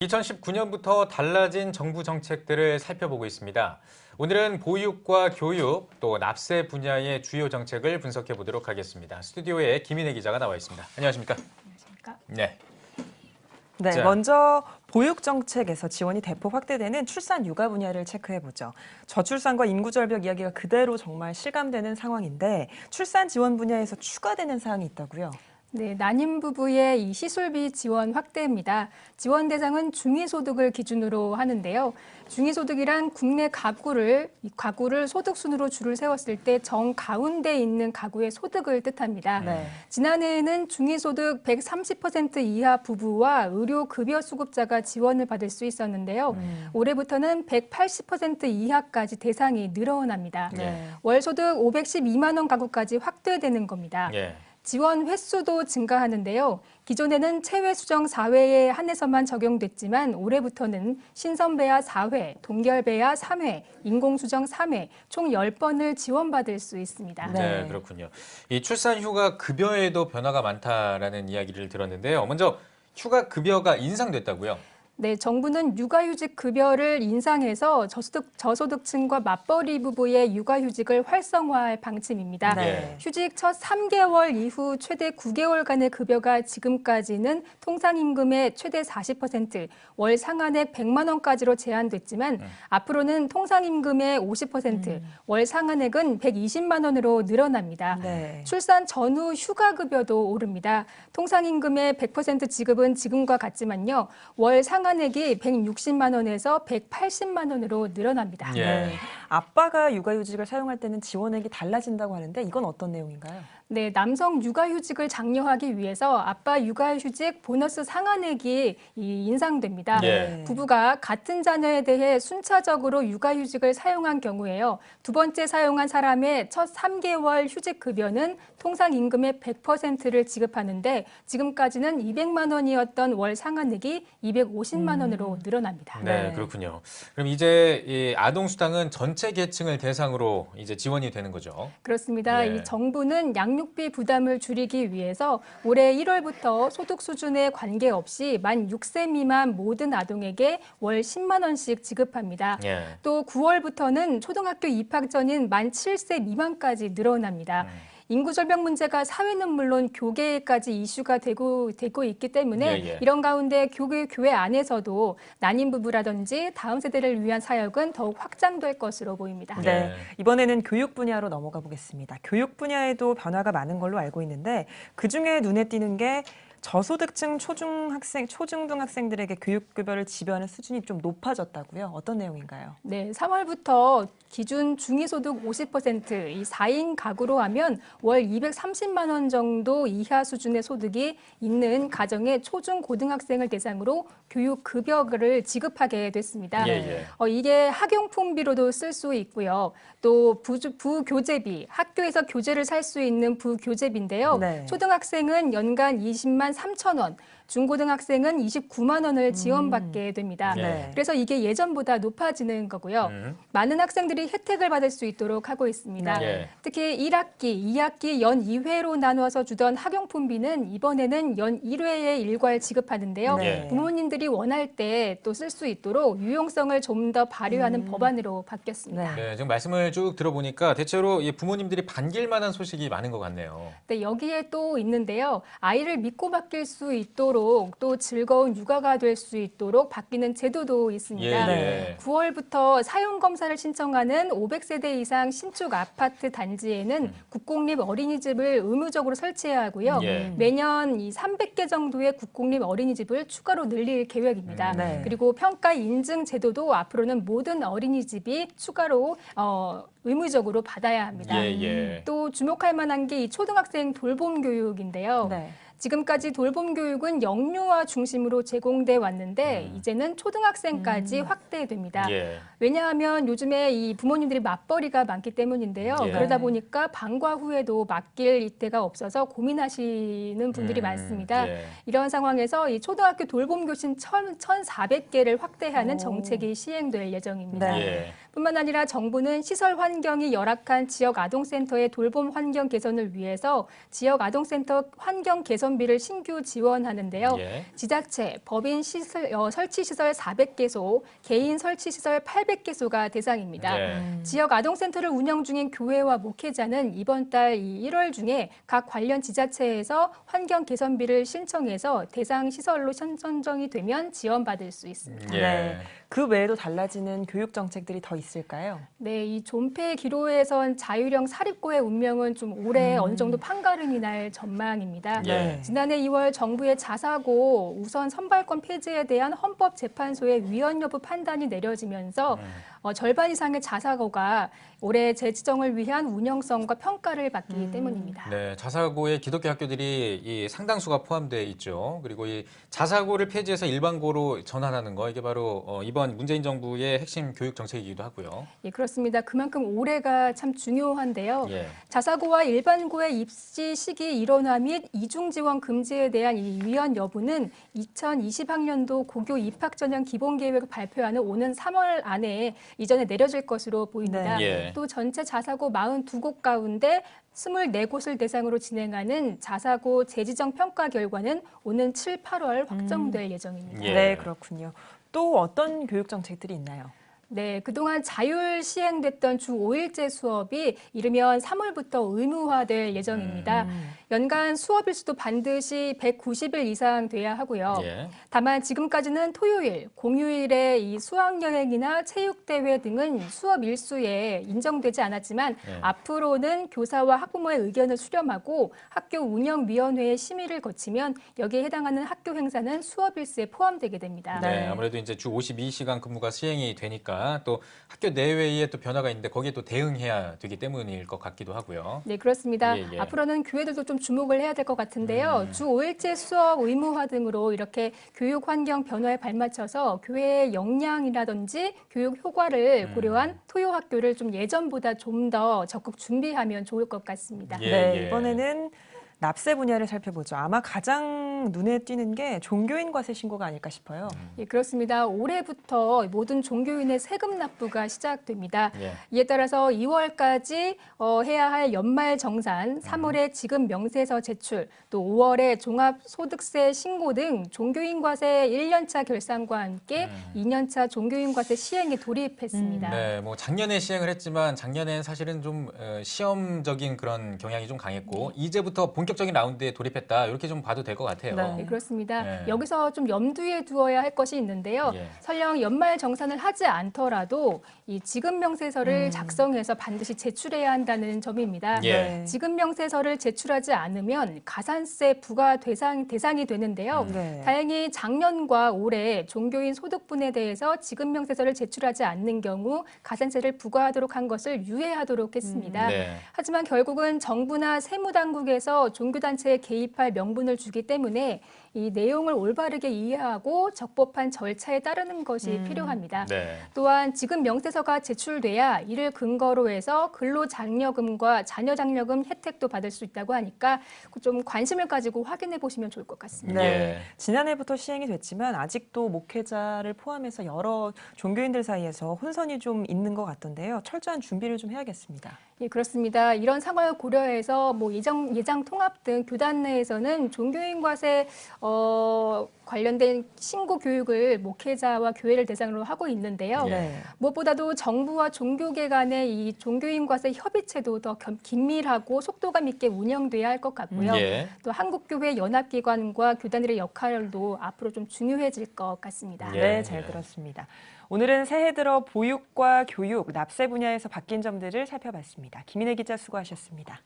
2019년부터 달라진 정부 정책들을 살펴보고 있습니다. 오늘은 보육과 교육, 또 납세 분야의 주요 정책을 분석해 보도록 하겠습니다. 스튜디오에 김인혜 기자가 나와 있습니다. 안녕하십니까? 안녕하십니까? 네. 네, 자. 먼저 보육 정책에서 지원이 대폭 확대되는 출산 육아 분야를 체크해보죠. 저출산과 인구 절벽 이야기가 그대로 정말 실감되는 상황인데 출산 지원 분야에서 추가되는 사항이 있다고요? 네, 난임 부부의 이 시술비 지원 확대입니다. 지원 대상은 중위소득을 기준으로 하는데요. 중위소득이란 국내 가구를 소득 순으로 줄을 세웠을 때 정 가운데 있는 가구의 소득을 뜻합니다. 네. 지난해에는 중위소득 130% 이하 부부와 의료급여 수급자가 지원을 받을 수 있었는데요. 올해부터는 180% 이하까지 대상이 늘어납니다. 네. 월소득 512만 원 가구까지 확대되는 겁니다. 예. 지원 횟수도 증가하는데요. 기존에는 체외 수정 4회에 한해서만 적용됐지만 올해부터는 신선배아 4회, 동결배아 3회, 인공수정 3회, 총 10번을 지원받을 수 있습니다. 네, 네. 그렇군요. 이 출산 휴가 급여에도 변화가 많다라는 이야기를 들었는데요. 먼저 휴가 급여가 인상됐다고요? 네, 정부는 육아휴직 급여를 인상해서 저소득층과 맞벌이 부부의 육아휴직을 활성화할 방침입니다. 네. 휴직 첫 3개월 이후 최대 9개월간의 급여가 지금까지는 통상임금의 최대 40%, 월 상한액 100만 원까지로 제한됐지만 앞으로는 통상임금의 50%, 월 상한액은 120만 원으로 늘어납니다. 네. 출산 전후 휴가급여도 오릅니다. 통상임금의 100% 지급은 지금과 같지만요. 월 상한액이 160만 원에서 180만 원으로 늘어납니다. 예. 네. 아빠가 육아휴직을 사용할 때는 지원액이 달라진다고 하는데 이건 어떤 내용인가요? 네, 남성 육아휴직을 장려하기 위해서 아빠 육아휴직 보너스 상한액이 인상됩니다. 예. 부부가 같은 자녀에 대해 순차적으로 육아휴직을 사용한 경우에요. 두 번째 사용한 사람의 첫 3개월 휴직 급여는 통상 임금의 100%를 지급하는데 지금까지는 200만 원이었던 월 상한액이 250만 원으로 늘어납니다. 네, 네. 그렇군요. 그럼 이제 이 아동수당은 전체 계층을 대상으로 이제 지원이 되는 거죠? 그렇습니다. 예. 이 정부는 양육비 부담을 줄이기 위해서 올해 1월부터 소득 수준에 관계없이 만 6세 미만 모든 아동에게 월 10만 원씩 지급합니다. 예. 또 9월부터는 초등학교 입학 전인 만 7세 미만까지 늘어납니다. 인구 절벽 문제가 사회는 물론 교계까지 이슈가 되고 있기 때문에 예, 예. 이런 가운데 교회 안에서도 난임 부부라든지 다음 세대를 위한 사역은 더욱 확장될 것으로 보입니다. 네. 네. 이번에는 교육 분야로 넘어가 보겠습니다. 교육 분야에도 변화가 많은 걸로 알고 있는데 그중에 눈에 띄는 게 저소득층 초중등 학생들에게 교육급여를 지불하는 수준이 좀 높아졌다고요? 어떤 내용인가요? 네, 3월부터 기준 중위소득 50%, 이 4인 가구로 하면 월 230만 원 정도 이하 수준의 소득이 있는 가정의 초중 고등학생을 대상으로 교육급여를 지급하게 됐습니다. 예. 이게 학용품비로도 쓸 수 있고요. 또 부교재비, 학교에서 교재를 살 수 있는 부교재비인데요. 네. 초등학생은 연간 20만 3천 원, 중고등학생은 29만 원을 지원받게 됩니다. 네. 그래서 이게 예전보다 높아지는 거고요. 많은 학생들이 혜택을 받을 수 있도록 하고 있습니다. 예. 특히 1학기, 2학기 연 2회로 나누어서 주던 학용품비는 이번에는 연 1회에 일괄 지급하는데요. 네. 부모님들이 원할 때 또 쓸 수 있도록 유용성을 좀 더 발휘하는 법안으로 바뀌었습니다. 네, 지금 말씀을 쭉 들어보니까 대체로 이 부모님들이 반길 만한 소식이 많은 것 같네요. 네, 여기에 또 있는데요. 아이를 믿고 맡길 수 있도록 또 즐거운 육아가 될 수 있도록 바뀌는 제도도 있습니다. 예. 9월부터 사용검사를 신청하는 500세대 이상 신축 아파트 단지에는 국공립 어린이집을 의무적으로 설치해야 하고요. 예. 매년 이 300개 정도의 국공립 어린이집을 추가로 늘릴 계획입니다. 네. 그리고 평가 인증 제도도 앞으로는 모든 어린이집이 추가로 의무적으로 받아야 합니다. 예. 또 주목할 만한 게 이 초등학생 돌봄 교육인데요. 네. 지금까지 돌봄 교육은 영유아 중심으로 제공돼 왔는데 이제는 초등학생까지 확대됩니다. 예. 왜냐하면 요즘에 이 부모님들이 맞벌이가 많기 때문인데요. 예. 그러다 보니까 방과 후에도 맡길 이때가 없어서 고민하시는 분들이 많습니다. 예. 이런 상황에서 이 초등학교 돌봄 교실 1,400개를 확대하는 오. 정책이 시행될 예정입니다. 네. 예. 뿐만 아니라 정부는 시설 환경이 열악한 지역 아동센터의 돌봄 환경 개선을 위해서 지역 아동센터 환경 개선 개선비를 신규 지원하는데요. 예. 지자체, 법인 설치시설 400개소, 개인 설치시설 800개소가 대상입니다. 예. 지역 아동센터를 운영 중인 교회와 목회자는 이번 달 1월 중에 각 관련 지자체에서 환경 개선비를 신청해서 대상 시설로 선정이 되면 지원받을 수 있습니다. 예. 네. 그 외에도 달라지는 교육 정책들이 더 있을까요? 네, 이 존폐 기로에선 자율형 사립고의 운명은 좀 올해 어느 정도 판가름이 날 전망입니다. 예. 지난해 2월 정부의 자사고 우선 선발권 폐지에 대한 헌법재판소의 위헌 여부 판단이 내려지면서 절반 이상의 자사고가 올해 재지정을 위한 운영성과 평가를 받기 때문입니다. 네, 자사고에 기독교 학교들이 이 상당수가 포함되어 있죠. 그리고 이 자사고를 폐지해서 일반고로 전환하는 거 이게 바로 이번 문재인 정부의 핵심 교육 정책이기도 하고요. 예, 그렇습니다. 그만큼 올해가 참 중요한데요. 예. 자사고와 일반고의 입시 시기 일원화 및 이중 지원 금지에 대한 이 위헌 여부는 2020학년도 고교 입학 전형 기본 계획을 발표하는 오는 3월 안에 이전에 내려질 것으로 보입니다. 네. 예. 또 전체 자사고 42곳 가운데 24곳을 대상으로 진행하는 자사고 재지정 평가 결과는 오는 7, 8월 확정될 예정입니다. 예. 네, 그렇군요. 또 어떤 교육 정책들이 있나요? 네, 그동안 자율 시행됐던 주 5일제 수업이 이르면 3월부터 의무화될 예정입니다. 연간 수업 일수도 반드시 190일 이상 돼야 하고요. 예. 다만 지금까지는 토요일, 공휴일에 이 수학여행이나 체육대회 등은 수업 일수에 인정되지 않았지만 예. 앞으로는 교사와 학부모의 의견을 수렴하고 학교 운영위원회의 심의를 거치면 여기에 해당하는 학교 행사는 수업 일수에 포함되게 됩니다. 네, 아무래도 이제 주 52시간 근무가 시행이 되니까 또 학교 내외에 또 변화가 있는데 거기에 또 대응해야 되기 때문일 것 같기도 하고요. 네, 그렇습니다. 예, 예. 앞으로는 교회들도 좀 주목을 해야 될 것 같은데요. 주 5일제 수업 의무화 등으로 이렇게 교육 환경 변화에 발맞춰서 교회의 역량이라든지 교육 효과를 고려한 토요 학교를 좀 예전보다 좀 더 적극 준비하면 좋을 것 같습니다. 예, 네, 예. 이번에는 납세 분야를 살펴보죠. 아마 가장 눈에 띄는 게 종교인 과세 신고가 아닐까 싶어요. 예, 그렇습니다. 올해부터 모든 종교인의 세금 납부가 시작됩니다. 예. 이에 따라서 2월까지 해야 할 연말 정산, 3월에 지급 명세서 제출, 또 5월에 종합소득세 신고 등 종교인 과세 1년차 결산과 함께 2년차 종교인 과세 시행에 돌입했습니다. 네, 뭐 작년에 시행을 했지만 작년엔 사실은 좀 시험적인 그런 경향이 좀 강했고 이제부터 본격적인 라운드에 돌입했다 이렇게 좀 봐도 될 것 같아요. 네. 네, 그렇습니다. 네. 여기서 좀 염두에 두어야 할 것이 있는데요. 예. 설령 연말 정산을 하지 않더라도 이 지급 명세서를 작성해서 반드시 제출해야 한다는 점입니다. 예. 네. 지급 명세서를 제출하지 않으면 가산세 부과 대상이 되는데요. 네. 다행히 작년과 올해 종교인 소득분에 대해서 지급 명세서를 제출하지 않는 경우 가산세를 부과하도록 한 것을 유예하도록 했습니다. 네. 하지만 결국은 정부나 세무당국에서 종교단체에 개입할 명분을 주기 때문에 이 내용을 올바르게 이해하고 적법한 절차에 따르는 것이 필요합니다. 네. 또한 지급 명세서가 제출돼야 이를 근거로 해서 근로장려금과 자녀장려금 혜택도 받을 수 있다고 하니까 좀 관심을 가지고 확인해 보시면 좋을 것 같습니다. 네. 예. 지난해부터 시행이 됐지만 아직도 목회자를 포함해서 여러 종교인들 사이에서 혼선이 좀 있는 것 같던데요. 철저한 준비를 좀 해야겠습니다. 예, 그렇습니다. 이런 상황을 고려해서 뭐 예장 통합 등 교단 내에서는 종교인 과세 관련된 신고 교육을 목회자와 교회를 대상으로 하고 있는데요. 예. 네. 무엇보다도 정부와 종교계 간의 이 종교인 과세 협의체도 더 긴밀하고 속도감 있게 운영돼야 할 것 같고요. 예. 또 한국교회 연합기관과 교단들의 역할도 앞으로 좀 중요해질 것 같습니다. 예. 네, 잘 들었습니다. 오늘은 새해 들어 보육과 교육, 납세 분야에서 바뀐 점들을 살펴봤습니다. 김인혜 기자 수고하셨습니다.